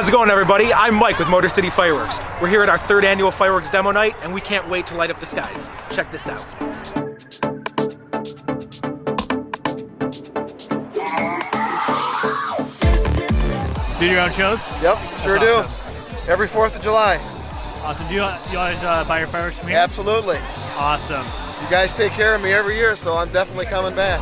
How's it going, everybody? I'm Mike with Motor City Fireworks. We're here at our 3rd annual fireworks demo night, and we can't wait to light up the skies. Check this out. Do your own shows? Yep, sure do. Awesome. Every 4th of July. Awesome. Do you always buy your fireworks from here? Absolutely. Awesome. You guys take care of me every year, so I'm definitely coming back.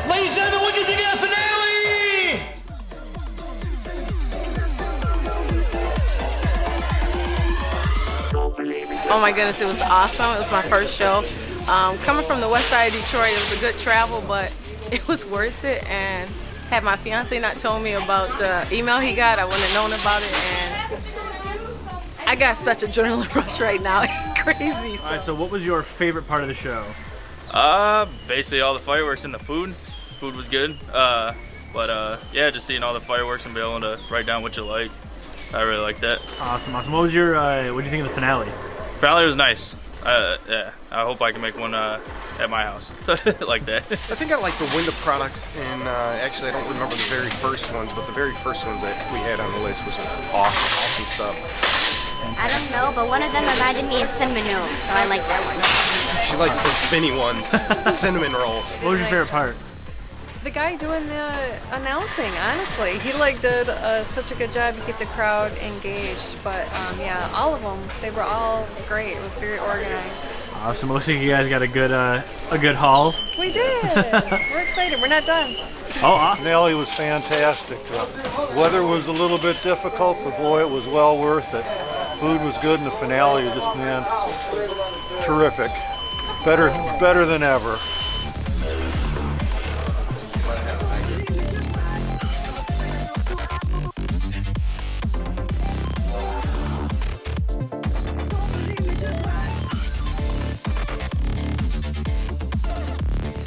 Ladies and gentlemen, what do you think of the finale? Oh my goodness, it was awesome. It was my first show. Coming from the west side of Detroit, it was a good travel, but it was worth it. And had my fiance not told me about the email he got, I wouldn't have known about it. And I got such a adrenaline rush right now. It's crazy. All right, so what was your favorite part of the show? Basically all the fireworks and the food. Food was good. Yeah, just seeing all the fireworks and being able to write down what you like. I really like that. Awesome, awesome. What was your, what do you think of the finale? Finale was nice. Yeah, I hope I can make one at my house like that. I think I like the window products, and actually I don't remember the very first ones, but the very first ones that we had on the list was awesome stuff. I don't know, but one of them reminded me of cinnamon rolls, so I like that one. She likes the spinny ones, cinnamon roll. What was your favorite part? The guy doing the announcing, honestly. He did such a good job to keep the crowd engaged. But yeah, all of them, they were all great. It was very organized. Awesome. Looks like you guys got a good haul. We did. We're excited. We're not done. Oh, awesome. Finale was fantastic. Weather was a little bit difficult, but boy, it was well worth it. Food was good, and the finale was just, man, terrific. Better than ever.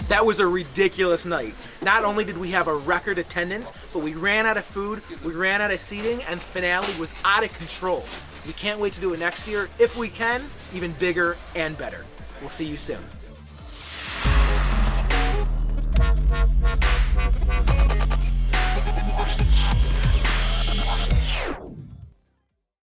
That was a ridiculous night. Not only did we have a record attendance, but we ran out of food, we ran out of seating, and the finale was out of control. We can't wait to do it next year, if we can, even bigger and better. We'll see you soon.